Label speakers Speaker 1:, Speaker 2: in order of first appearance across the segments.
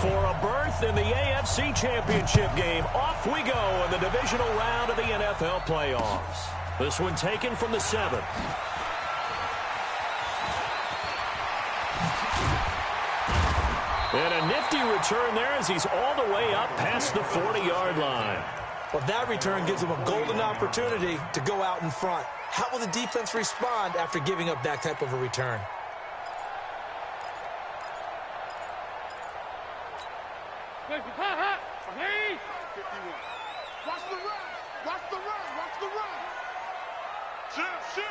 Speaker 1: for a berth in the AFC Championship game. Off we go in the divisional round of the NFL playoffs. This one taken from the 7th. And a nifty return there as he's all the way up past the 40-yard line.
Speaker 2: Well, that return gives him a golden opportunity to go out in front. How will the defense respond after giving up that type of a return?
Speaker 3: Watch the run. Watch the run. Watch the run. Shift.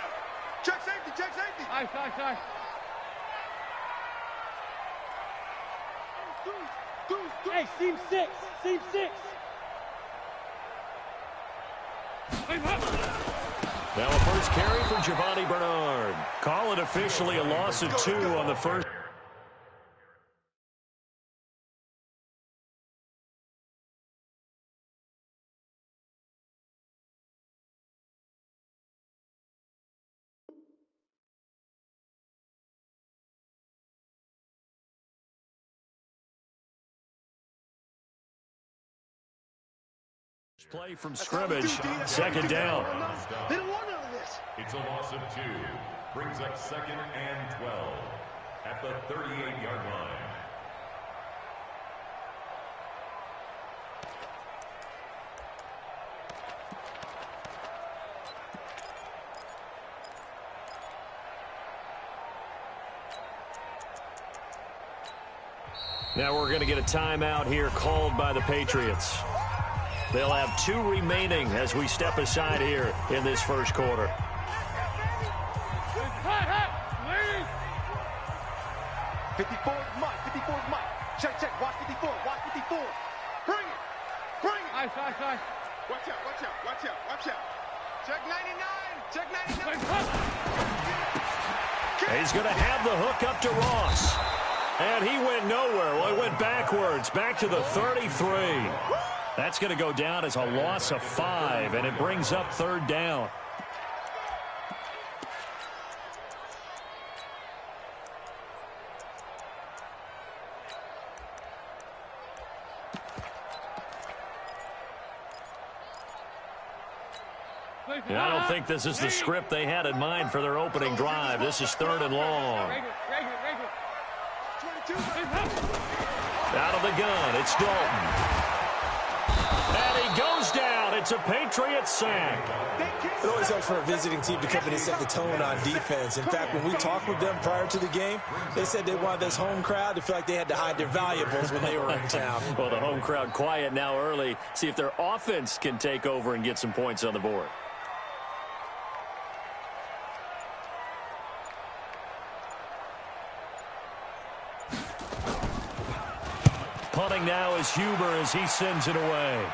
Speaker 3: Check safety. Check safety. Nice.
Speaker 4: Hey, seam 6.
Speaker 1: Now a first carry for Giovanni Bernard. Call it officially a loss of 2 on the first. Play from scrimmage, second down.
Speaker 3: They don't want none of this.
Speaker 5: It's a loss of 2. Brings up 2nd and 12 at the 38-yard line.
Speaker 1: Now we're going to get a timeout here called by the Patriots. They'll have 2 remaining as we step aside here in this first quarter.
Speaker 3: 54 is Mike. Check. Watch 54. Bring it.
Speaker 4: Nice.
Speaker 3: Watch out. Check 99.
Speaker 1: He's going to have the hook up to Ross. And he went nowhere. Well, he went backwards, back to the 33. That's going to go down as a loss of 5, and it brings up 3rd down. And I don't think this is the script they had in mind for their opening drive. This is 3rd and long. Out of the gun, it's Dalton. And he goes down. It's a Patriot sack.
Speaker 2: It always helps for a visiting team to come in and set the tone on defense. In fact, when we talked with them prior to the game, they said they wanted this home crowd to feel like they had to hide their valuables when they were in town.
Speaker 1: Well, the home crowd quiet now early. See if their offense can take over and get some points on the board. Punting now is Huber as he sends it away.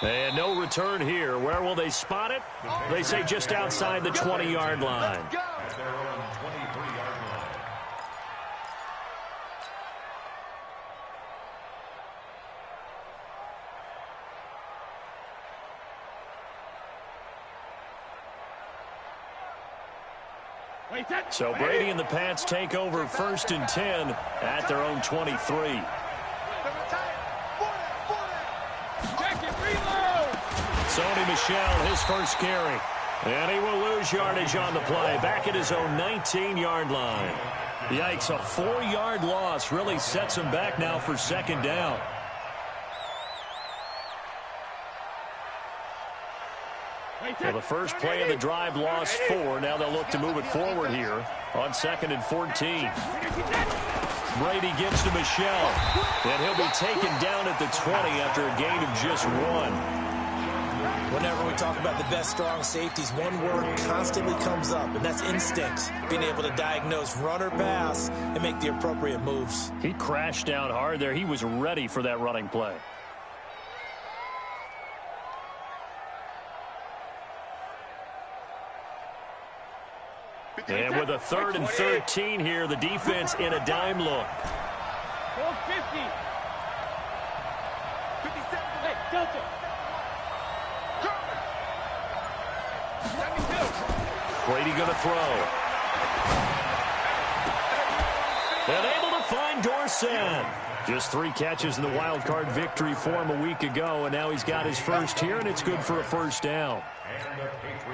Speaker 1: And no return here. Where will they spot it? They say just outside the 20-yard line.
Speaker 5: At their own 23-yard line.
Speaker 1: So Brady and the Pats take over 1st and 10 at their own 23. Sony Michel, his first carry. And he will lose yardage on the play. Back at his own 19-yard line. Yikes, a 4-yard loss really sets him back now for 2nd down. Well, the first play of the drive lost 4. Now they'll look to move it forward here on 2nd and 14. Brady gives to Michel. And he'll be taken down at the 20 after a gain of just 1.
Speaker 2: Whenever we talk about the best strong safeties, one word constantly comes up, and that's instinct. Being able to diagnose run or pass and make the appropriate moves.
Speaker 1: He crashed down hard there. He was ready for that running play. And with a 3rd and 13 here, the defense in a dime look.
Speaker 4: 450. 57. Hey, Delta.
Speaker 1: Brady going to throw. And able to find Dorsett. Just 3 catches in the wild card victory for him a week ago, and now he's got his first here, and it's good for a first down.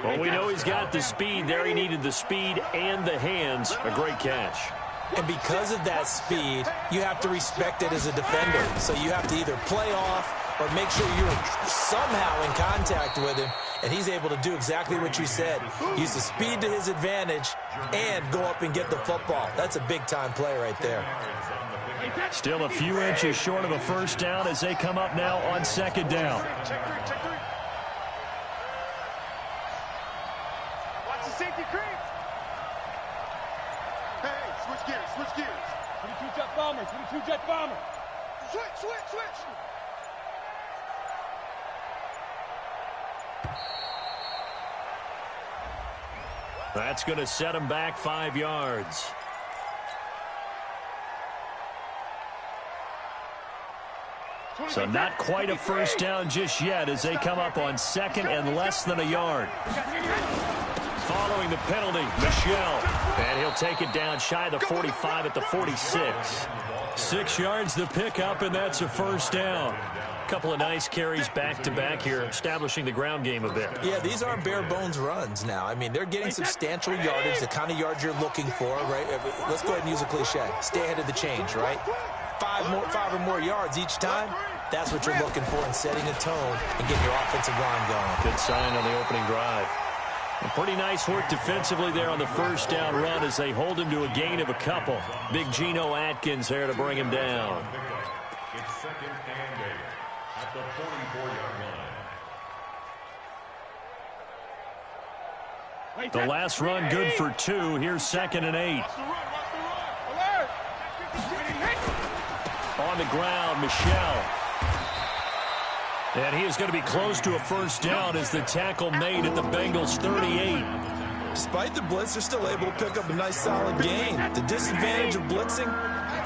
Speaker 1: Well, we know he's got the speed there. He needed the speed and the hands. A great catch.
Speaker 2: And because of that speed, you have to respect it as a defender. So you have to either play off or make sure you're somehow in contact with him, and he's able to do exactly what you said. Use the speed to his advantage and go up and get the football. That's a big-time play right there.
Speaker 1: Still a few inches short of a first down as they come up now on second down.
Speaker 3: Watch the safety creep. Hey, switch gears.
Speaker 4: 22 jet bomber, 22 jet bomber.
Speaker 3: Switch.
Speaker 1: That's going to set him back 5 yards. So not quite a first down just yet as they come up on second and less than a yard. Following the penalty, Michel. And he'll take it down shy of the 45 at the 46. 6 yards the pickup, and that's a first down. A couple of nice carries back-to-back here, establishing the ground game a bit.
Speaker 2: Yeah, these aren't bare-bones runs now. I mean, they're getting substantial yardage, the kind of yards you're looking for, right? Let's go ahead and use a cliche. Stay ahead of the change, right? 5 or more yards each time. That's what you're looking for in setting a tone and getting your offensive line going.
Speaker 1: Good sign on the opening drive. And pretty nice work defensively there on the first down run as they hold him to a gain of a couple. Big Geno Atkins there to bring him down.
Speaker 5: It's second and 8 at the 44-yard line.
Speaker 1: The last run good for 2. Here's second and 8. On the ground, Michel. And he is going to be close to a first down as the tackle made at the Bengals 38.
Speaker 2: Despite the blitz, they're still able to pick up a nice solid gain. The disadvantage of blitzing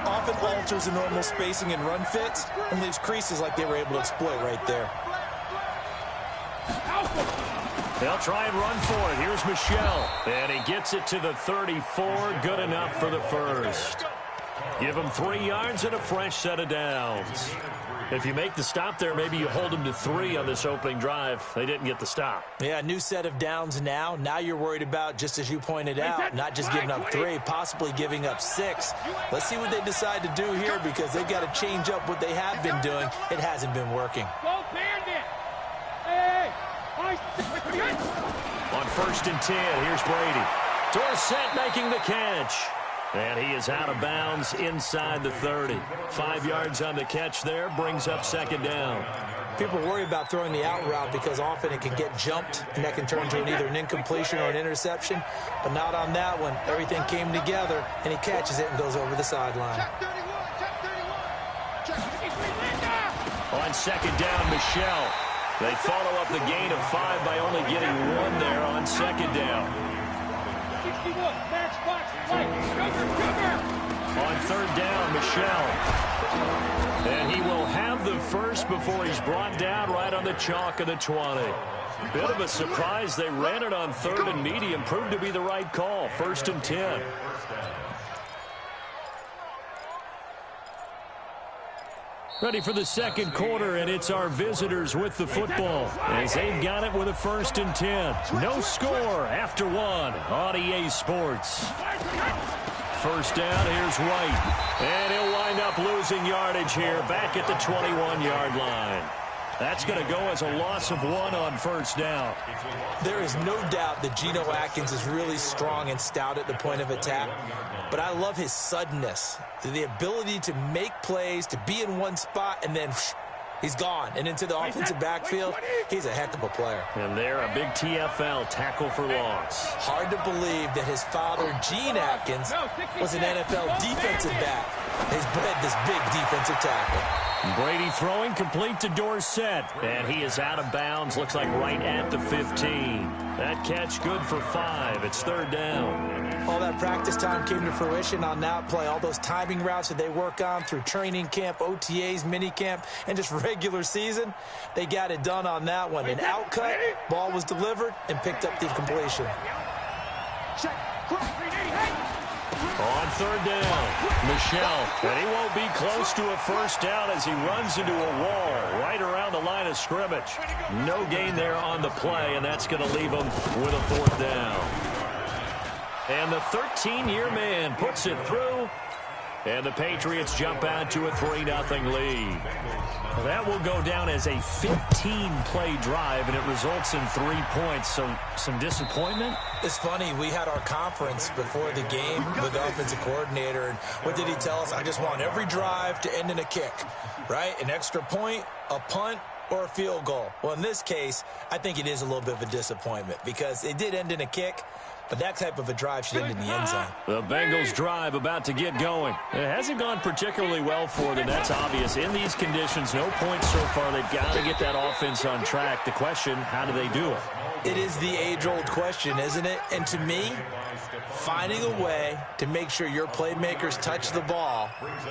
Speaker 2: often alters the normal spacing and run fits and leaves creases like they were able to exploit right there.
Speaker 1: They'll try and run for it. Here's Michel. And he gets it to the 34. Good enough for the first. Give him 3 yards and a fresh set of downs. If you make the stop there, maybe you hold them to 3 on this opening drive. They didn't get the stop.
Speaker 2: Yeah, new set of downs now. Now you're worried about, just as you pointed out, not just giving up 3, possibly giving up 6. Let's see what they decide to do here because they've got to change up what they have been doing. It hasn't been working.
Speaker 4: Go Bandit! Hey!
Speaker 1: On first and 10, here's Brady. Dorsett making the catch. And he is out of bounds inside the 30. 5 yards on the catch there, brings up second down.
Speaker 2: People worry about throwing the out route because often it can get jumped, and that can turn into either an incompletion or an interception. But not on that one. Everything came together, and he catches it and goes over the sideline.
Speaker 1: On second down, Michel. They follow up the gain of 5 by only getting 1 there on second down.
Speaker 4: 61, matchbox, light, sugar.
Speaker 1: On third down, Michel. And he will have the first before he's brought down right on the chalk of the 20. Bit of a surprise. They ran it on third and medium. Proved to be the right call. First and 10. Ready for the second quarter, and it's our visitors with the football as they've got it with a first and 10. No score after 1 on EA Sports. First down, here's White. And he'll wind up losing yardage here back at the 21-yard line. That's going to go as a loss of 1 on first down.
Speaker 2: There is no doubt that Geno Atkins is really strong and stout at the point of attack. But I love his suddenness, the ability to make plays, to be in one spot, and then he's gone. And into the offensive backfield, he's a heck of a player.
Speaker 1: And there, a big TFL, tackle for loss.
Speaker 2: Hard to believe that his father, Gene Atkins, was an NFL defensive back. He's bred this big defensive tackle.
Speaker 1: Brady throwing complete to Dorsett. And he is out of bounds, looks like right at the 15. That catch good for 5. It's third down.
Speaker 2: All that practice time came to fruition on that play. All those timing routes that they work on through training camp, OTAs, minicamp, and just regular season, they got it done on that one. An out cut, ball was delivered, and picked up the completion.
Speaker 3: Check.
Speaker 1: On third down, Michel. And he won't be close to a first down as he runs into a wall right around the line of scrimmage. No gain there on the play, and that's going to leave him with a fourth down. And the 13-year man puts it through. And the Patriots jump out to a 3-0 lead. Well, that will go down as a 15-play drive, and it results in 3 points. So some disappointment?
Speaker 2: It's funny. We had our conference before the game with the offensive coordinator. And what did he tell us? I just want every drive to end in a kick, right? An extra point, a punt, or a field goal. Well, in this case, I think it is a little bit of a disappointment because it did end in a kick. But that type of a drive should end in the end zone.
Speaker 1: The Bengals drive about to get going. It hasn't gone particularly well for them. That's obvious. In these conditions, no points so far. They've got to get that offense on track. The question, how do they do it?
Speaker 2: It is the age-old question, isn't it? And to me, finding a way to make sure your playmakers touch the ball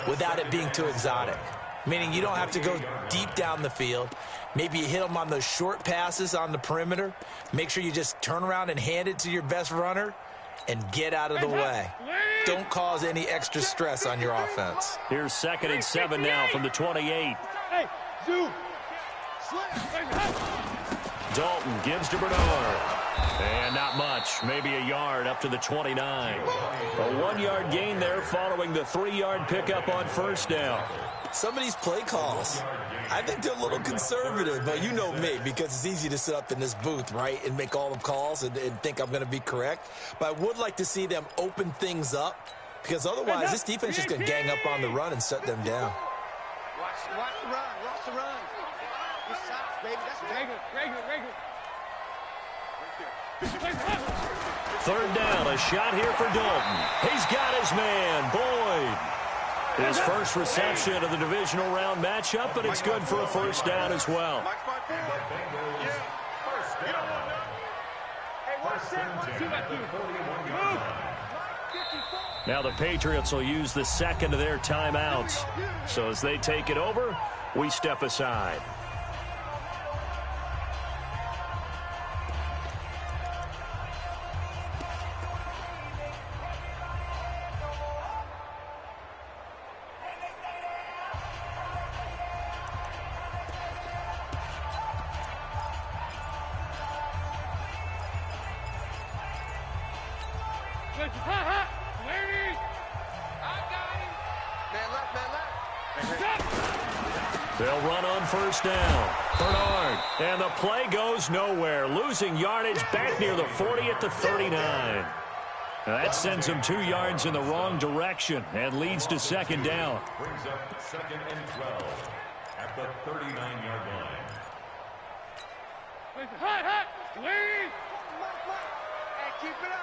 Speaker 2: without it being too exotic. Meaning you don't have to go deep down the field. Maybe you hit them on those short passes on the perimeter. Make sure you just turn around and hand it to your best runner and get out of the way. Don't cause any extra stress on your offense.
Speaker 1: Here's 2nd and 7 now from the 28.
Speaker 4: Hey, Zoo.
Speaker 1: Dalton gives to Bernard. And not much. Maybe a yard up to the 29. A 1-yard gain there following the 3-yard pickup on first down.
Speaker 2: Some of these play calls, I think they're a little conservative, but you know me, because it's easy to sit up in this booth, right, and make all the calls and think I'm going to be correct. But I would like to see them open things up, because otherwise this defense is just going to gang up on the run and shut them down.
Speaker 3: Watch the run. Watch the run. Good shots, baby. That's
Speaker 4: Regular.
Speaker 1: Third down, a shot here for Dalton. He's got his man, Boyd. His first reception of the divisional round matchup, but it's good for a first down as well. Now the Patriots will use the second of their timeouts. So as they take it over, we step aside. They'll run on first down. Bernard. And the play goes nowhere. Losing yardage back near the 40 at the 39. Now that sends him 2 yards in the wrong direction and leads to 2nd down.
Speaker 5: Brings up 2nd and 12 at the 39-yard line.
Speaker 4: Hot. Lead.
Speaker 3: Hey, keep it up.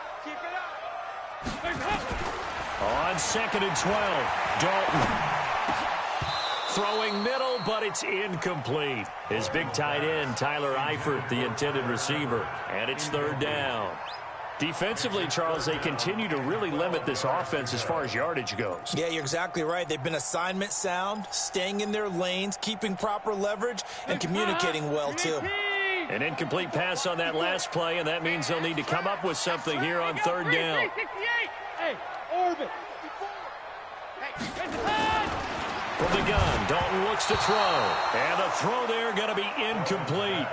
Speaker 1: On 2nd and 12, Dalton. Throwing middle, but it's incomplete. His big tight end, Tyler Eifert, the intended receiver. And it's 3rd down. Defensively, Charles, they continue to really limit this offense as far as yardage goes.
Speaker 2: Yeah, you're exactly right. They've been assignment sound, staying in their lanes, keeping proper leverage, and communicating well, too.
Speaker 1: An incomplete pass on that last play, and that means they'll need to come up with something here on 3rd down.
Speaker 4: Hey, Orbit.
Speaker 1: From the gun, Dalton looks to throw. And the throw there going to be incomplete.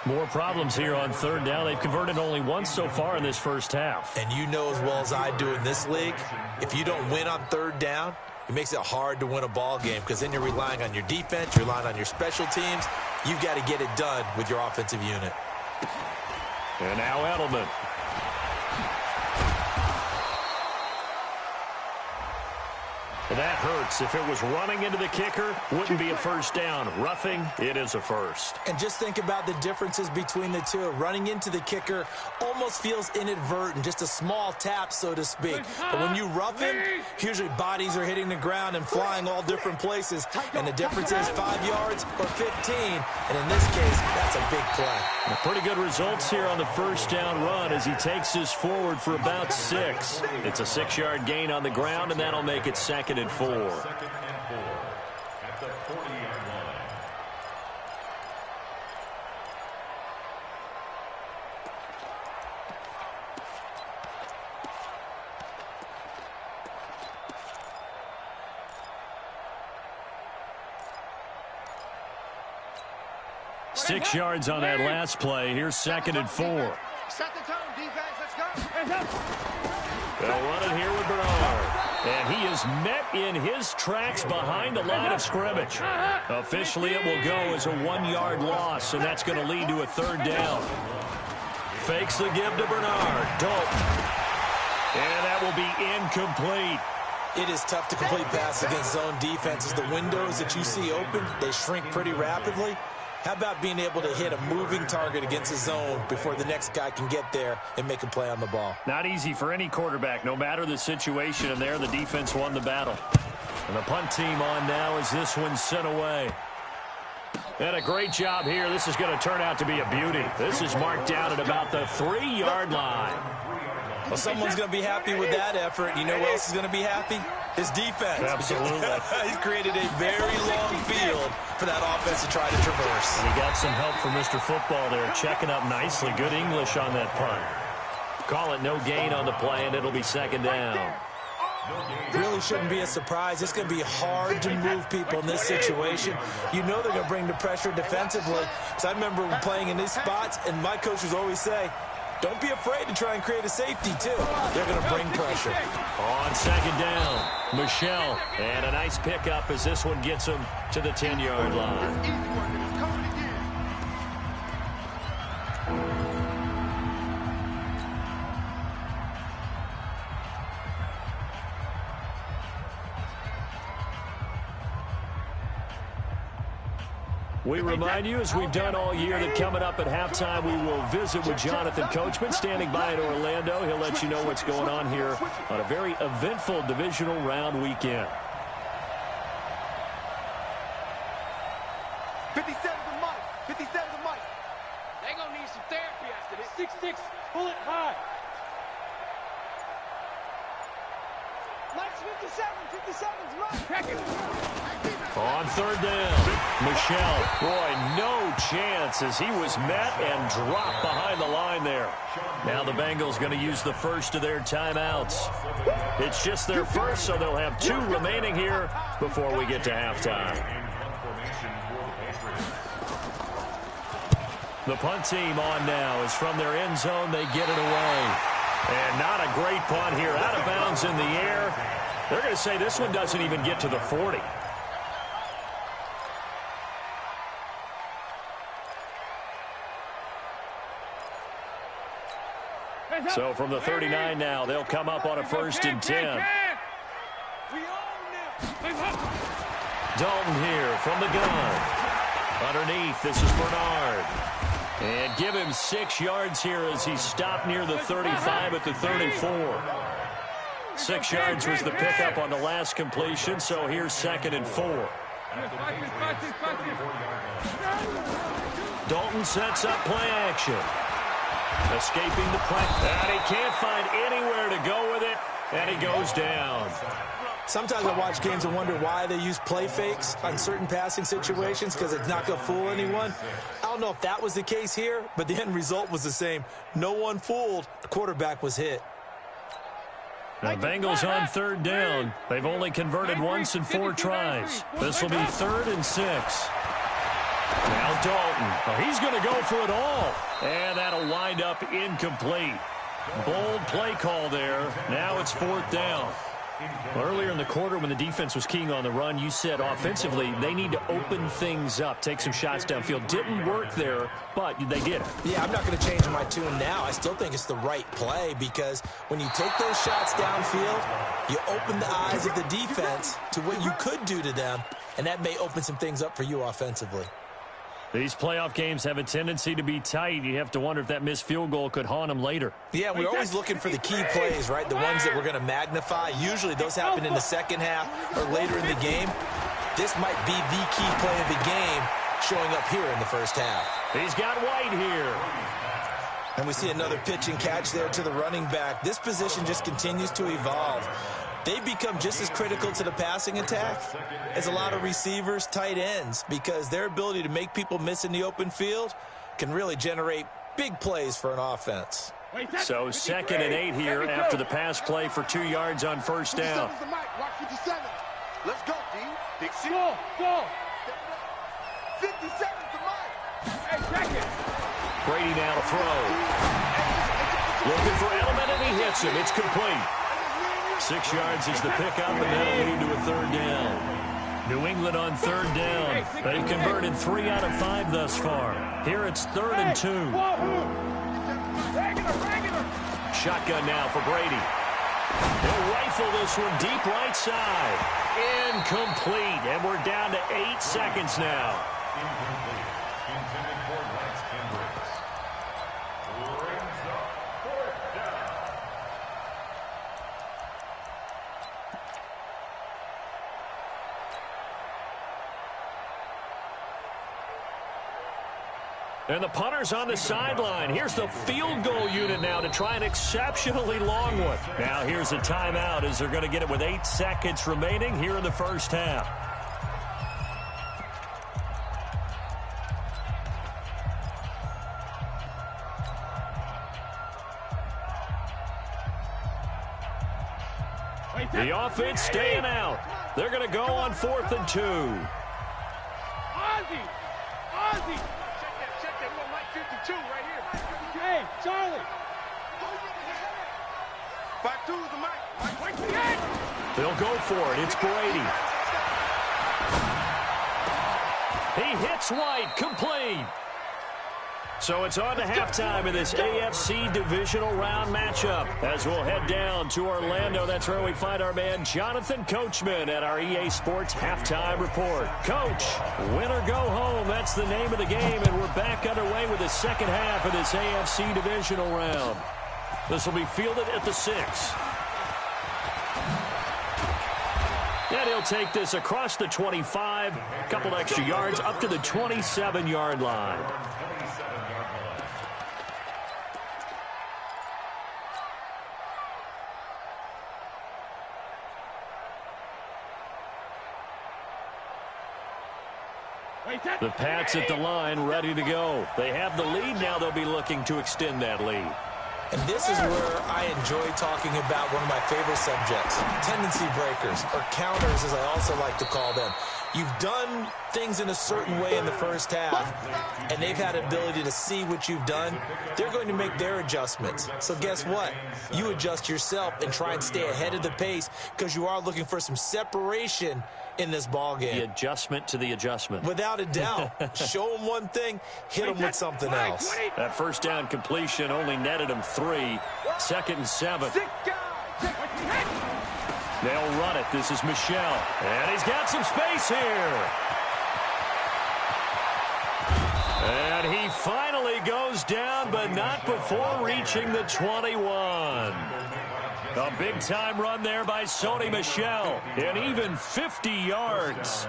Speaker 1: More problems here on 3rd down. They've converted only once so far in this first half.
Speaker 2: And you know as well as I do in this league, if you don't win on 3rd down, it makes it hard to win a ball game because then you're relying on your defense, you're relying on your special teams. You've got to get it done with your offensive unit.
Speaker 1: And now Edelman. Well, that hurts. If it was running into the kicker, wouldn't be a first down. Roughing, it is a first.
Speaker 2: And just think about the differences between the two. Running into the kicker almost feels inadvertent, just a small tap, so to speak. But when you rough him, usually bodies are hitting the ground and flying all different places. And the difference is 5 yards or 15. And in this case, that's a big play.
Speaker 1: Well, pretty good results here on the first down run as he takes this forward for about 6. It's a 6-yard gain on the ground, and that'll make it 2nd and 4.
Speaker 5: 2nd and 4 at the 40-yard line.
Speaker 1: 6 yards on that last play. Here's 2nd and 4.
Speaker 3: Set the tone, defense. Let's go.
Speaker 1: They'll run it here with Bernard. And he is met in his tracks behind the line of scrimmage. Officially, it will go as a 1-yard loss, and that's going to lead to a 3rd down. Fakes the give to Bernard. Dalton. And that will be incomplete.
Speaker 2: It is tough to complete passes against zone defenses. The windows that you see open, they shrink pretty rapidly. How about being able to hit a moving target against a zone before the next guy can get there and make a play on the ball?
Speaker 1: Not easy for any quarterback, no matter the situation. And there, the defense won the battle. And the punt team on now as this one's sent away. And a great job here. This is going to turn out to be a beauty. This is marked down at about the 3-yard line.
Speaker 2: Well, someone's going to be happy with that effort. You know who else is going to be happy? His defense.
Speaker 1: Absolutely.
Speaker 2: He's created a very long field for that offense to try to traverse.
Speaker 1: And he got some help from Mr. Football there, checking up nicely. Good English on that punt. Call it no gain on the play, and it'll be 2nd down.
Speaker 2: Really shouldn't be a surprise. It's going to be hard to move people in this situation. You know they're going to bring the pressure defensively. So I remember playing in these spots, and my coaches always say, don't be afraid to try and create a safety, too. They're going to bring pressure.
Speaker 1: On 2nd down, Michelle. And a nice pickup as this one gets him to the 10-yard line. We remind you, as we've done all year, that coming up at halftime, we will visit with Jonathan Coachman, standing by in Orlando. He'll let you know what's going on here on a very eventful divisional round weekend.
Speaker 3: 57 to Mike. 57 to Mike.
Speaker 4: They're going to need some therapy after this. 6-6, pull it high.
Speaker 3: Mike's 57. 57's Mike.
Speaker 4: Check it.
Speaker 1: On 3rd down, Michelle. Boy, no chance as he was met and dropped behind the line there. Now the Bengals going to use the first of their timeouts. It's just their first, so they'll have 2 remaining here before we get to halftime. The punt team on now is from their end zone. They get it away. And not a great punt here. Out of bounds in the air. They're going to say this one doesn't even get to the 40. So from the 39 now, they'll come up on a 1st and 10. Dalton here from the gun. Underneath, this is Bernard. And give him 6 yards here as he stopped near the 35 at the 34. 6 yards was the pickup on the last completion, so here's 2nd and 4. Dalton sets up play action. Escaping the play. And he can't find anywhere to go with it, and he goes down.
Speaker 2: Sometimes I watch games and wonder why they use play fakes on certain passing situations, because it's not going to fool anyone. I don't know if that was the case here, but the end result was the same. No one fooled. The quarterback was hit.
Speaker 1: Now, Bengals on 3rd down. They've only converted once in 4 tries. This will be 3rd and 6. Now Dalton. Oh, he's going to go for it all. And that'll wind up incomplete. Bold play call there. Now it's 4th down. Earlier in the quarter when the defense was keying on the run, you said offensively they need to open things up, take some shots downfield. Didn't work there, but they did it.
Speaker 2: Yeah, I'm not going to change my tune now. I still think it's the right play because when you take those shots downfield, you open the eyes of the defense to what you could do to them, and that may open some things up for you offensively.
Speaker 1: These playoff games have a tendency to be tight. You have to wonder if that missed field goal could haunt them later.
Speaker 2: Yeah, we're always looking for the key plays, right? The ones that we're going to magnify. Usually those happen in the second half or later in the game. This might be the key play of the game showing up here in the first half.
Speaker 1: He's got White here.
Speaker 2: And we see another pitch and catch there to the running back. This position just continues to evolve. They've become just as critical to the passing attack as a lot of receivers, tight ends, because their ability to make people miss in the open field can really generate big plays for an offense.
Speaker 1: So 2nd and 8 here after the pass play for 2 yards on 1st down.
Speaker 3: Let's go, D. Big C.
Speaker 4: Go, go.
Speaker 3: 57 to Mike.
Speaker 1: Brady now to throw. Looking for Edelman, and he hits him. It's complete. 6 yards is the pickup, and that'll lead to a third down. New England on third down. They've converted 3 out of 5 thus far. Here it's 3rd and 2. Shotgun now for Brady. He'll rifle this one deep right side. Incomplete, and we're down to 8 seconds now.
Speaker 5: Incomplete. Intended for Lance Kendricks. Brings up 4th down.
Speaker 1: And the punter's on the sideline. Here's the field goal unit now to try an exceptionally long one. Now here's a timeout as they're going to get it with 8 seconds remaining here in the first half. The offense staying out. They're going to go on 4th and 2.
Speaker 4: Ozzie! Ozzie! Check that little light 52 right here. Hey, Charlie!
Speaker 3: 5-2 is the mic.
Speaker 4: Wait for the end!
Speaker 1: They'll go for it. It's Brady. He hits White. Complete. So it's on to halftime in this AFC Divisional round matchup. As we'll head down to Orlando, that's where we find our man Jonathan Coachman at our EA Sports Halftime Report. Coach, win or go home, that's the name of the game, and we're back underway with the second half of this AFC Divisional round. This will be fielded at the 6. And he'll take this across the 25, a couple extra yards, up to the 27-yard line. The Pats at the line, ready to go. They have the lead now. They'll be looking to extend that lead.
Speaker 2: And this is where I enjoy talking about one of my favorite subjects, tendency breakers, or counters as I also like to call them. You've done things in a certain way in the first half, and they've had an ability to see what you've done. They're going to make their adjustments. So guess what? You adjust yourself and try and stay ahead of the pace because you are looking for some separation in this ball game.
Speaker 1: The adjustment to the adjustment.
Speaker 2: Without a doubt. Show them one thing, hit them with something else.
Speaker 1: That first down completion only netted him 3. 2nd and 7. They'll run it. This is Michel. And he's got some space here. And he finally goes down, but not before reaching the 21. A big-time run there by Sony Michel. And even 50 yards.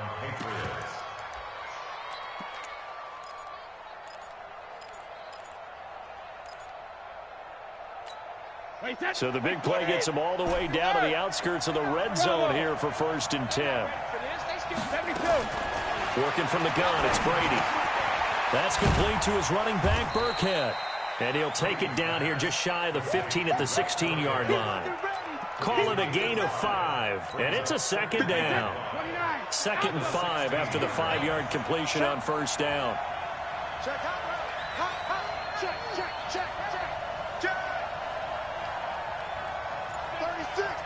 Speaker 1: So the big play gets him all the way down to the outskirts of the red zone here for 1st and 10. Working from the gun, it's Brady. That's complete to his running back, Burkhead. And he'll take it down here just shy of the 15 at the 16-yard line. Call it a gain of 5, and it's a 2nd down. 2nd and 5 after the 5-yard completion on 1st down.
Speaker 3: Check.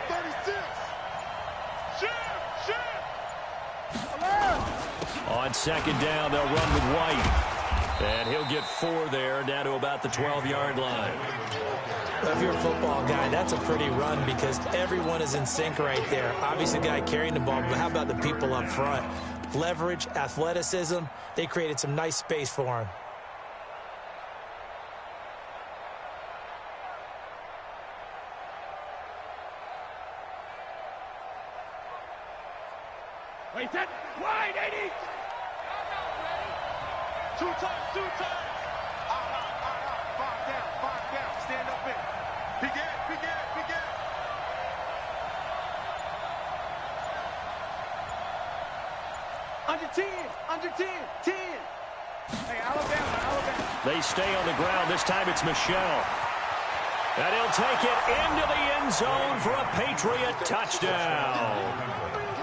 Speaker 3: 36.
Speaker 1: On 2nd down, they'll run with White. And he'll get 4 there, down to about the 12-yard line.
Speaker 2: Well, if you're a football guy, that's a pretty run because everyone is in sync right there. Obviously, the guy carrying the ball, but how about the people up front? Leverage, athleticism, they created some nice space for him.
Speaker 4: Wait, that wide, 80.
Speaker 3: Two times. Five down. Stand up in. Begin. Under 10. 10. Hey, Alabama.
Speaker 1: They stay on the ground. This time it's Michel. And he'll take it into the end zone for a Patriot touchdown.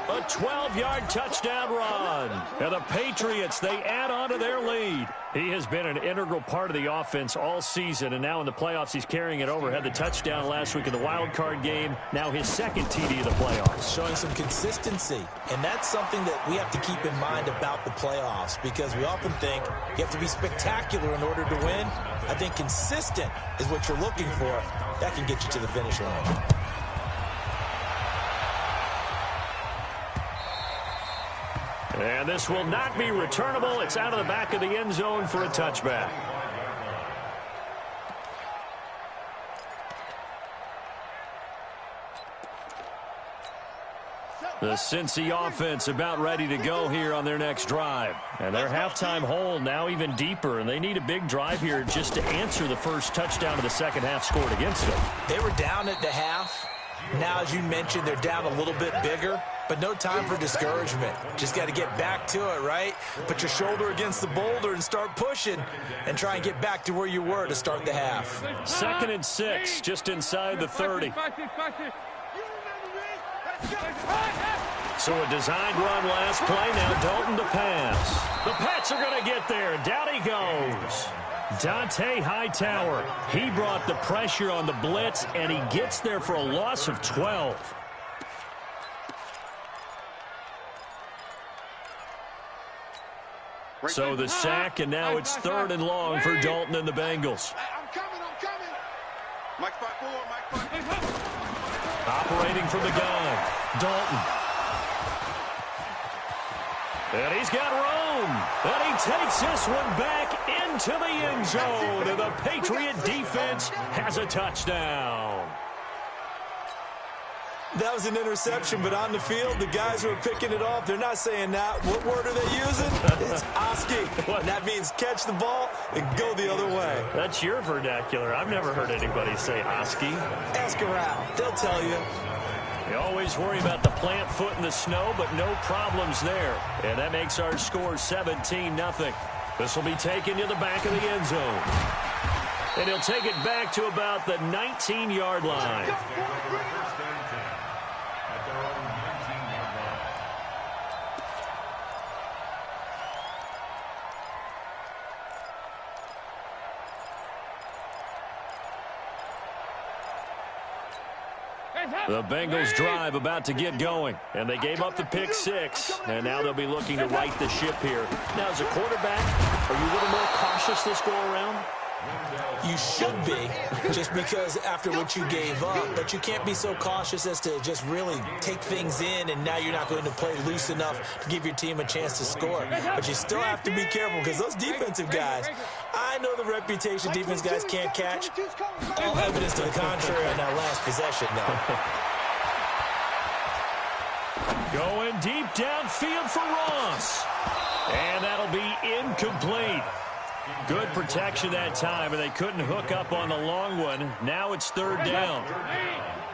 Speaker 1: A 12-yard touchdown run. And the Patriots, they add on to their lead. He has been an integral part of the offense all season, and now in the playoffs he's carrying it over. Had the touchdown last week in the wild card game. Now his second TD of the playoffs.
Speaker 2: Showing some consistency, and that's something that we have to keep in mind about the playoffs, because we often think you have to be spectacular in order to win. I think consistent is what you're looking for. That can get you to the finish line.
Speaker 1: And this will not be returnable. It's out of the back of the end zone for a touchback. The Cincy offense about ready to go here on their next drive. And their halftime hole now even deeper, and they need a big drive here just to answer the first touchdown of the second half scored against them.
Speaker 2: They were down at the half. Now, as you mentioned, they're down a little bit bigger, but no time for discouragement. Just got to get back to it, right? Put your shoulder against the boulder and start pushing and try and get back to where you were to start the half.
Speaker 1: 2nd and 6, just inside the 30. So a designed run last play. Now Dalton to pass. The Pats are going to get there. Down he goes. Dante Hightower. He brought the pressure on the blitz, and he gets there for a loss of 12. So the sack, and now it's 3rd and long for Dalton and the Bengals.
Speaker 3: I'm coming. Mike 5-4, Mike 5.
Speaker 1: Operating from the gun, Dalton. And he's got room. And he takes this one back into the end zone. And the Patriot defense has a touchdown.
Speaker 2: That was an interception, but on the field, the guys who are picking it off, they're not saying that. What word are they using? It's Oski. And that means catch the ball and go the other way.
Speaker 1: That's your vernacular. I've never heard anybody say Oski.
Speaker 2: Ask around. They'll tell you.
Speaker 1: You always worry about the plant foot in the snow, but no problems there. And that makes our score 17-0. This will be taken to the back of the end zone. And he'll take it back to about the 19-yard line. The Bengals drive about to get going, and they gave up the pick 6, and now they'll be looking to right the ship here. Now, as a quarterback, are you a little more cautious this go around?
Speaker 2: You should be, just because after what you gave up, but you can't be so cautious as to just really take things in, and now you're not going to play loose enough to give your team a chance to score. But you still have to be careful, because those defensive guys, I know the reputation defense guys can't catch. All evidence to the contrary on that last possession, though.
Speaker 1: Going deep downfield for Ross. And that'll be incomplete. Good protection that time, and they couldn't hook up on the long one. Now it's 3rd down.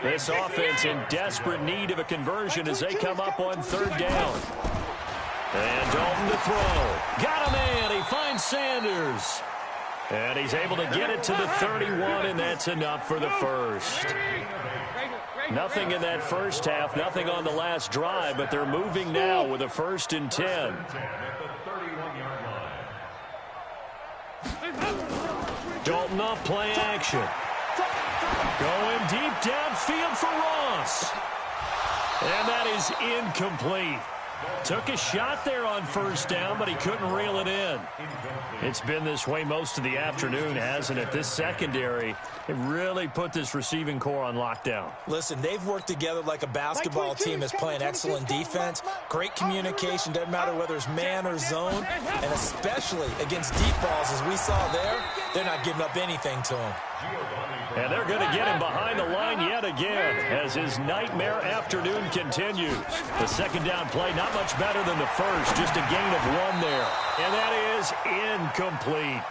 Speaker 1: This offense in desperate need of a conversion as they come up on 3rd down. And Dalton to throw. Got a man. He finds Sanders. And he's able to get it to the 31, and that's enough for the first. Nothing in that first half, nothing on the last drive, but they're moving now with a 1st and 10. Dalton off play action. Going deep downfield for Ross. And that is incomplete. Took a shot there on 1st down, but he couldn't reel it in. It's been this way most of the afternoon, hasn't it? This secondary, it really put this receiving core on lockdown.
Speaker 2: Listen, they've worked together like a basketball team that's playing excellent defense. Great communication, doesn't matter whether it's man or zone. And especially against deep balls, as we saw there, they're not giving up anything to him.
Speaker 1: And they're going to get him behind the line yet again as his nightmare afternoon continues. The 2nd down play, not much better than the first, just a gain of 1 there. And that is incomplete.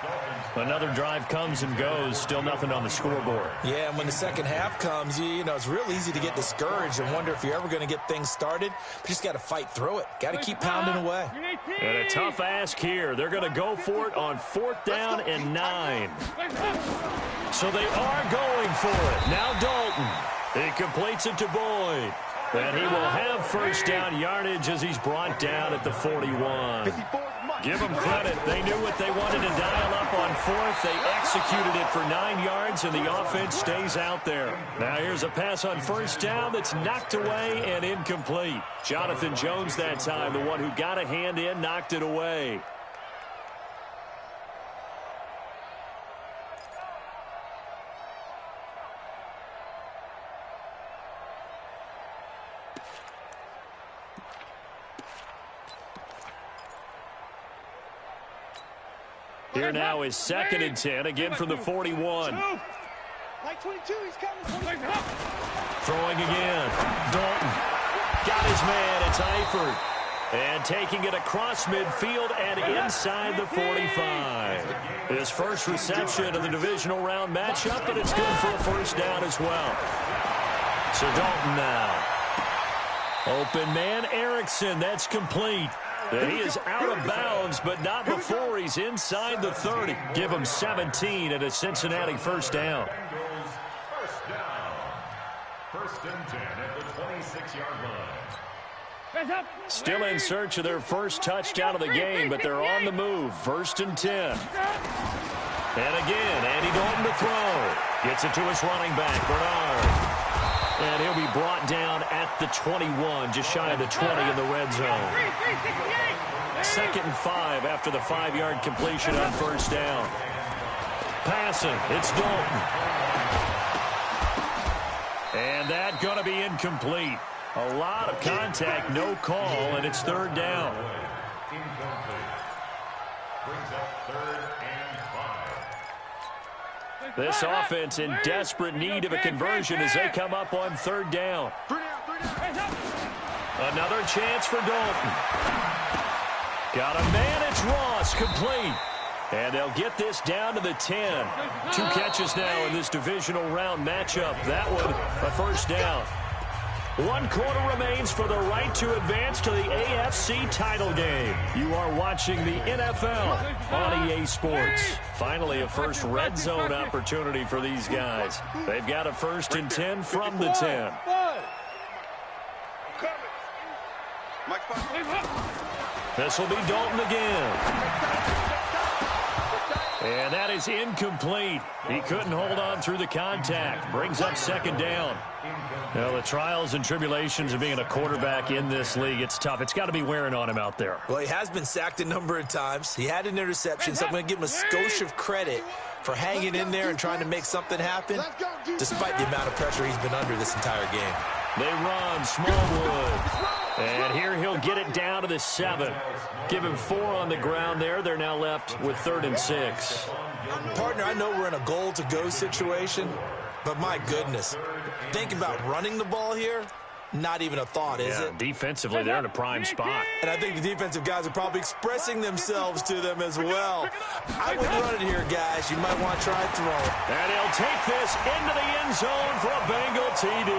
Speaker 1: Another drive comes and goes, still nothing on the scoreboard.
Speaker 2: Yeah, and when the second half comes, you know, it's real easy to get discouraged and wonder if you're ever going to get things started. But you just got to fight through it. Got to keep pounding away.
Speaker 1: And a tough ask here. They're going to go for it on 4th down and 9. So they are going for it. Now Dalton. He completes it to Boyd. And he will have first down yardage as he's brought down at the 41. Give them credit. They knew what they wanted to dial up on fourth. They executed it for 9 yards, and the offense stays out there. Now here's a pass on first down that's knocked away and incomplete. Jonathan Jones that time, the one who got a hand in, knocked it away. Here now is 2nd and 10, again from the 41.
Speaker 4: Like 22, he's coming.
Speaker 1: Throwing again. Dalton got his man. It's Eifert. And taking it across midfield and inside the 45. His first reception of the divisional round matchup, and it's good for a first down as well. So Dalton now. Open man, Erickson. That's complete. He is out of bounds, but not before he's inside the 30. Give him 17 and a Cincinnati first down.
Speaker 5: First and 10 at the 26-yard line.
Speaker 1: Still in search of their first touchdown of the game, but they're on the move. 1st and 10. And again, Andy Dalton to throw. Gets it to his running back, Bernard. And he'll be brought down at the 21, just shy of the 20 in the red zone. 2nd and 5 after the 5-yard completion on first down. Passing, it's Dalton. And that going to be incomplete. A lot of contact, no call, and it's 3rd down.
Speaker 5: Incomplete. Brings up 3rd and 5.
Speaker 1: This offense in desperate need of a conversion as they come up on 3rd down. Another chance for Dalton. Got a man, it's Ross, complete. And they'll get this down to the 10. 2 catches now in this divisional round matchup. That one, a first down. 1 quarter remains for the right to advance to the AFC title game. You are watching the NFL on EA Sports. Finally, a first red zone opportunity for these guys. They've got a 1st and 10 from the 10. This will be Dalton again. And that is incomplete. He couldn't hold on through the contact. Brings up 2nd down. Well, the trials and tribulations of being a quarterback in this league, it's tough. It's got to be wearing on him out there.
Speaker 2: Well, he has been sacked a number of times. He had an interception, so I'm going to give him a skosh of credit for hanging in there and trying to make something happen, despite the amount of pressure he's been under this entire game.
Speaker 1: They run, Smallwood. And here he'll get it down to the 7. Give him 4 on the ground there. They're now left with 3rd and 6.
Speaker 2: Partner, I know we're in a goal-to-go situation, but my goodness, think about running the ball here. Not even a thought, is it?
Speaker 1: Defensively, they're in a prime spot.
Speaker 2: And I think the defensive guys are probably expressing themselves to them as well. I wouldn't run it here, guys. You might want to try and throw.
Speaker 1: And he'll take this into the end zone for a Bengal TD.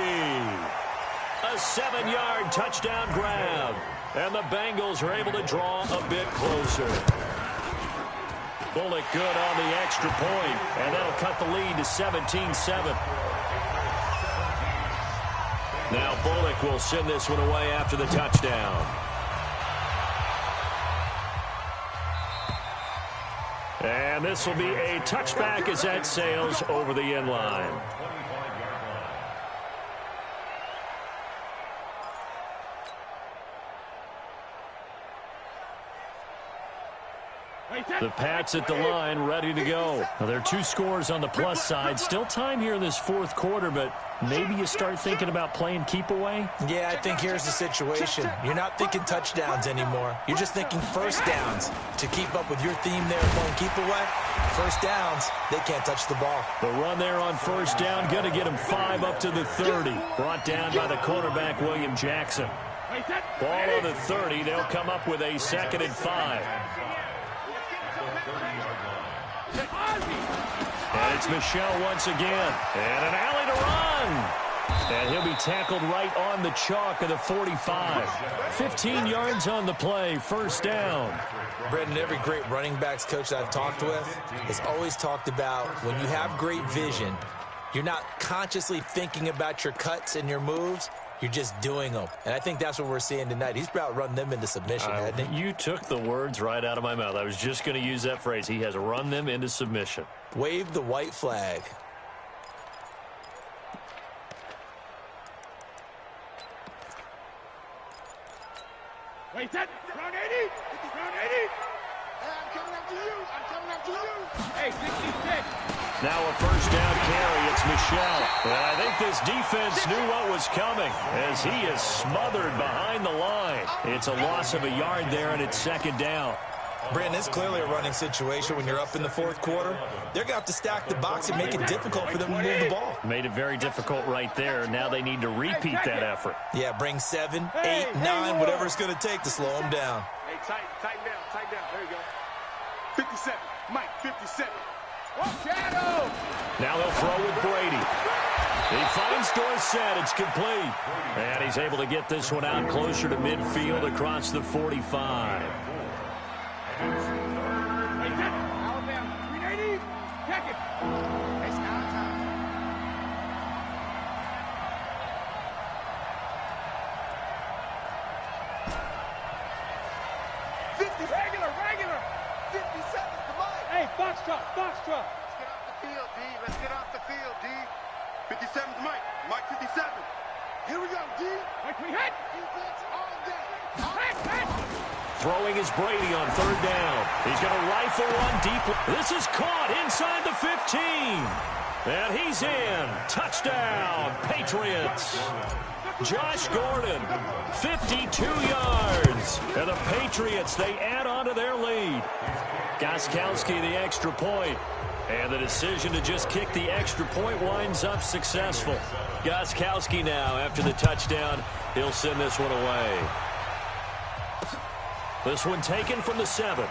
Speaker 1: A 7-yard touchdown grab. And the Bengals are able to draw a bit closer. Bullock good on the extra point, and that'll cut the lead to 17-7. Now Bullock will send this one away after the touchdown. And this will be a touchback as that sails over the end line. The Pats at the line, ready to go. Now, there are 2 scores on the plus side. Still time here in this 4th quarter, but maybe you start thinking about playing keep away?
Speaker 2: Yeah, I think here's the situation. You're not thinking touchdowns anymore. You're just thinking first downs. To keep up with your theme there playing keep away, first downs, they can't touch the ball.
Speaker 1: The run there on first down, going to get him 5 up to the 30. Brought down by the cornerback, William Jackson. Ball on the 30. They'll come up with a 2nd and 5. And it's Michel once again. And an alley to run. And he'll be tackled right on the chalk of the 45. 15 yards on the play, first down.
Speaker 2: Brendan, every great running backs coach that I've talked with has always talked about when you have great vision, you're not consciously thinking about your cuts and your moves. You're just doing them. And I think that's what we're seeing tonight. He's about run them into submission, hasn't he?
Speaker 1: You took the words right out of my mouth. I was just going to use that phrase. He has run them into submission.
Speaker 2: Wave the white flag.
Speaker 4: Wait, that round 80. Round 80. Hey, I'm coming after you. I'm coming after you. Hey, 66.
Speaker 1: Now a first down carry. It's Michel. And I think this defense knew what was coming as he is smothered behind the line. It's a loss of a yard there, and it's second down.
Speaker 2: Brandon, it's clearly a running situation when you're up in the fourth quarter. They're going to have to stack the box and make it difficult for them to move the ball.
Speaker 1: Made it very difficult right there. Now they need to repeat that effort.
Speaker 2: Yeah, bring 7, 8, 9, whatever it's going to take to slow them down.
Speaker 4: Hey, tighten down. There you go. 57. Mike, 57. Oh, shadow.
Speaker 1: Now they'll throw with Brady. He finds Dorsett. It's complete. And he's able to get this one out closer to midfield across the 45.
Speaker 4: Alabama, 380. Check it. It's out of time. 50. Regular. 57. Come on. Hey, box truck. Let's get off the field, D. Let's get off the field, D. 57's Mike. Mike 57. Here we go, D. Mike, we hit. Defense all day. Hit.
Speaker 1: Throwing is Brady on third down. He's going to rifle one deep. This is caught inside the 15. And he's in. Touchdown, Patriots. Josh Gordon, 52 yards. And the Patriots, they add on to their lead. Gostkowski, the extra point. And the decision to just kick the extra point winds up successful. Gostkowski now, after the touchdown, he'll send this one away. This one taken from the 7.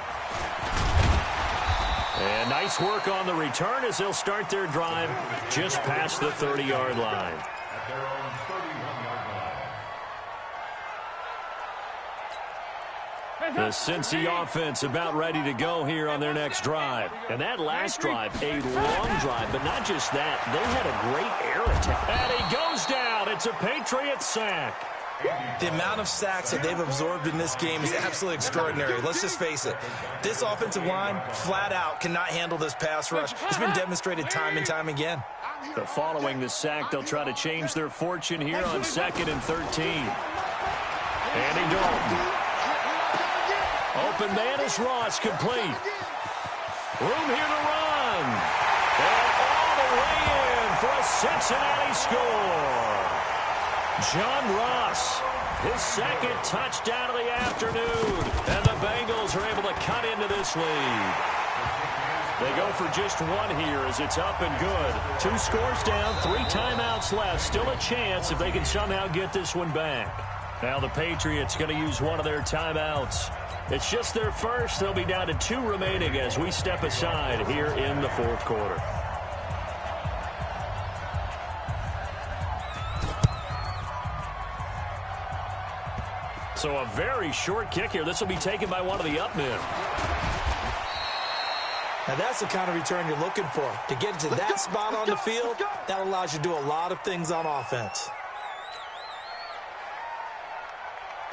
Speaker 1: And nice work on the return as they'll start their drive just past the 30-yard line.
Speaker 5: At their own 31-yard line.
Speaker 1: The Cincy offense about ready to go here on their next drive. And that last drive, a long drive, but not just that. They had a great air attack. And he goes down. It's a Patriot sack.
Speaker 2: The amount of sacks that they've absorbed in this game is absolutely extraordinary. Let's just face it. This offensive line, flat out, cannot handle this pass rush. It's been demonstrated time and time again.
Speaker 1: So following the sack, they'll try to change their fortune here on 2nd and 13. Andy Dalton. Open man is Ross, complete. Room here to run. And all the way in for a Cincinnati score. John Ross, his second touchdown of the afternoon. And the Bengals are able to cut into this lead. They go for just one here as it's up and good. 2 scores down, 3 timeouts left. Still a chance if they can somehow get this one back. Now the Patriots going to use one of their timeouts. It's just their first. They'll be down to 2 remaining as we step aside here in the fourth quarter. So a very short kick here. This will be taken by one of the up men.
Speaker 2: Now that's the kind of return you're looking for. To get to that spot on the field, that allows you to do a lot of things on offense.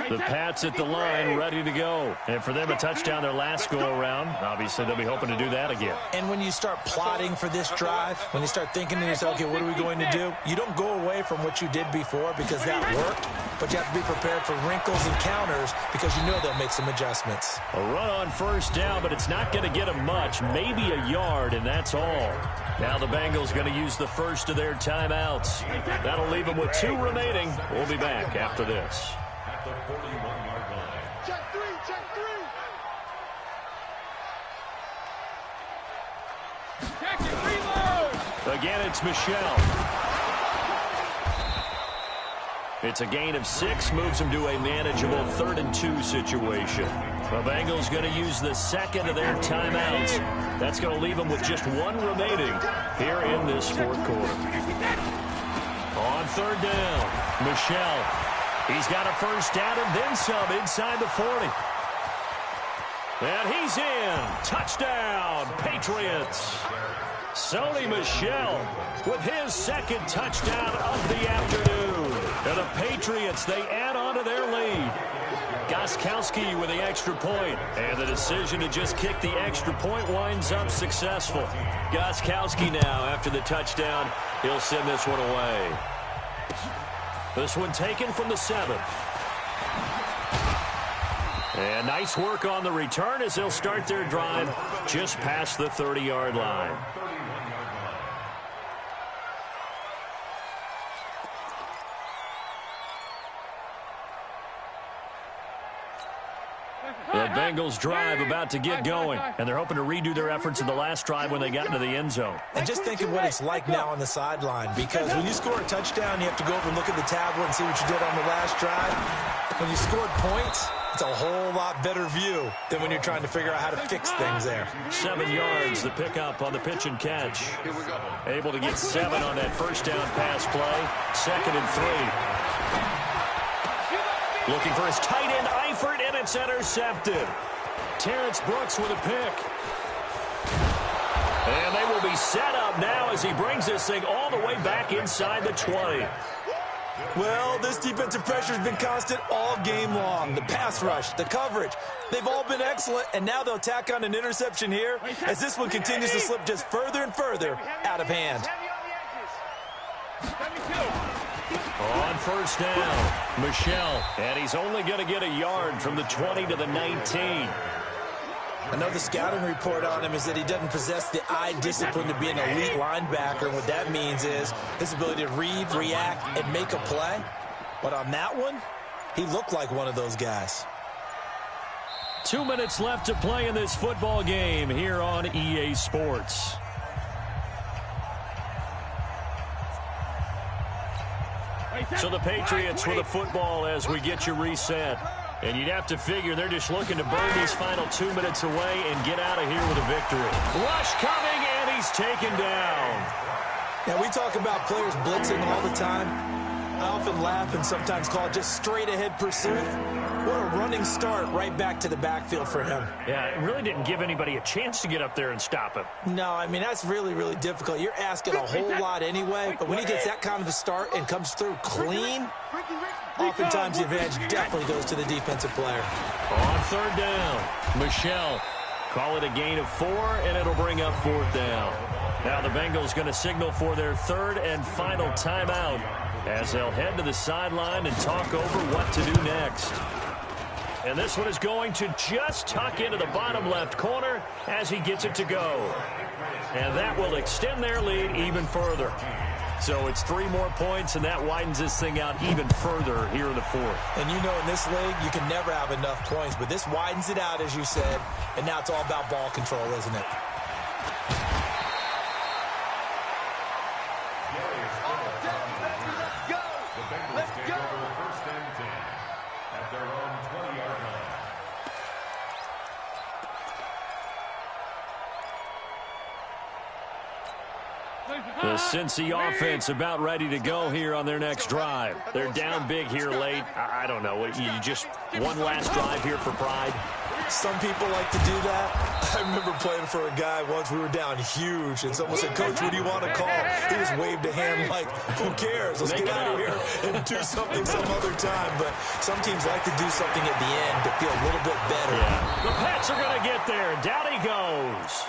Speaker 1: The Pats at the line, ready to go. And for them, a touchdown their last go-around. Obviously, they'll be hoping to do that again.
Speaker 2: And when you start plotting for this drive, when you start thinking to yourself, okay, what are we going to do? You don't go away from what you did before because that worked, but you have to be prepared for wrinkles and counters because you know they'll make some adjustments.
Speaker 1: A run on first down, but it's not going to get them much. Maybe a yard, and that's all. Now the Bengals going to use the first of their timeouts. That'll leave them with 2 remaining. We'll be back after this.
Speaker 5: At the 41-yard line.
Speaker 3: Check 3.
Speaker 4: Check it, reload.
Speaker 1: Again, it's Michel. It's a gain of 6, moves them to a manageable 3rd and 2 situation. The Bengals going to use the second of their timeouts. That's going to leave them with just 1 remaining here in this fourth quarter. On 3rd down, Michel. He's got a first down and then some inside the 40. And he's in. Touchdown, Patriots. Sony Michel with his second touchdown of the afternoon. And the Patriots, they add on to their lead. Gostkowski with the extra point. And the decision to just kick the extra point winds up successful. Gostkowski now, after the touchdown, he'll send this one away. This one taken from the 7. And nice work on the return as they'll start their drive just past the 30-yard line. The Bengals drive about to get going, and they're hoping to redo their efforts in the last drive when they got into the end zone.
Speaker 2: And just think of what it's like now on the sideline, because when you score a touchdown, you have to go over and look at the tablet and see what you did on the last drive. When you scored points, it's a whole lot better view than when you're trying to figure out how to fix things there.
Speaker 1: 7 yards, the pickup on the pitch and catch. Able to get 7 on that first down pass play. 2nd and 3. Looking for his tight end, Eifert, and it's intercepted. Terrence Brooks with a pick. And they will be set up now as he brings this thing all the way back inside the 20.
Speaker 2: Well, this defensive pressure has been constant all game long. The pass rush, the coverage, they've all been excellent, and now they'll tack on an interception here as this one continues to slip just further and further out of hand.
Speaker 1: On first down, Michel, and he's only going to get a yard from the 20 to the 19.
Speaker 2: I know the scouting report on him is that he doesn't possess the eye discipline to be an elite linebacker. What that means is his ability to read, react, and make a play. But on that one, he looked like one of those guys.
Speaker 1: 2 minutes left to play in this football game here on EA Sports. So the Patriots with the football as we get you reset. And you'd have to figure they're just looking to burn these final 2 minutes away and get out of here with a victory. Rush coming, and he's taken down.
Speaker 2: Now, we talk about players blitzing all the time. I often laugh and sometimes call it just straight-ahead pursuit. What a running start right back to the backfield for him.
Speaker 1: Yeah, it really didn't give anybody a chance to get up there and stop him.
Speaker 2: No, I mean, that's really, really difficult. You're asking a whole lot anyway, but when he gets that kind of a start and comes through clean, oftentimes the advantage definitely goes to the defensive player.
Speaker 1: On third down, Michel. Call it a gain of 4, and it'll bring up 4th down. Now the Bengals going to signal for their 3rd and final timeout as they'll head to the sideline and talk over what to do next. And this one is going to just tuck into the bottom left corner as he gets it to go. And that will extend their lead even further. So it's 3 more points, and that widens this thing out even further here in the 4th.
Speaker 2: And you know in this league, you can never have enough points, but this widens it out, as you said, and now it's all about ball control, isn't it?
Speaker 1: The Cincy offense about ready to go here on their next drive. They're down big here late. I don't know. You just one last drive here for pride?
Speaker 2: Some people like to do that. I remember playing for a guy once. We were down huge, and someone said, "Coach, what do you want to call?" He just waved a hand like, "Who cares? Let's get out of here and do something some other time." But some teams like to do something at the end to feel a little bit better.
Speaker 1: Yeah. The Pats are going to get there. Down he goes.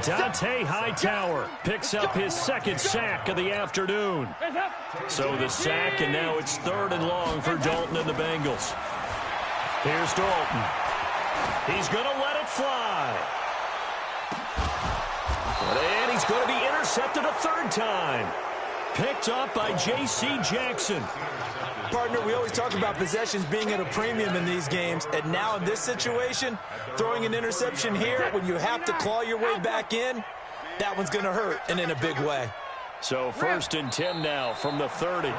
Speaker 1: Dante Hightower picks up his 2nd sack of the afternoon. So the sack, and now it's 3rd and long for Dalton and the Bengals. Here's Dalton. He's going to let it fly. And he's going to be intercepted a 3rd time. Picked up by J.C. Jackson.
Speaker 2: Partner, we always talk about possessions being at a premium in these games, and now in this situation, throwing an interception here when you have to claw your way back in, that one's going to hurt, and in a big way.
Speaker 1: So 1st and 10 now from the 30.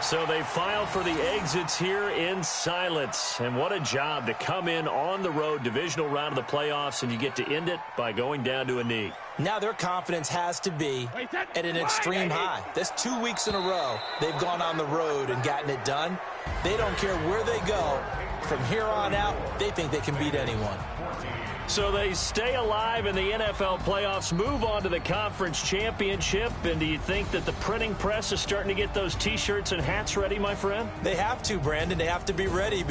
Speaker 1: So they file for the exits here in silence. And what a job to come in on the road, divisional round of the playoffs, and you get to end it by going down to a knee.
Speaker 2: Now their confidence has to be at an extreme high. That's 2 weeks in a row they've gone on the road and gotten it done. They don't care where they go. From here on out, they think they can beat anyone.
Speaker 1: So they stay alive in the NFL playoffs, move on to the conference championship. And do you think that the printing press is starting to get those T-shirts and hats ready, my friend?
Speaker 2: They have to, Brandon. They have to be ready.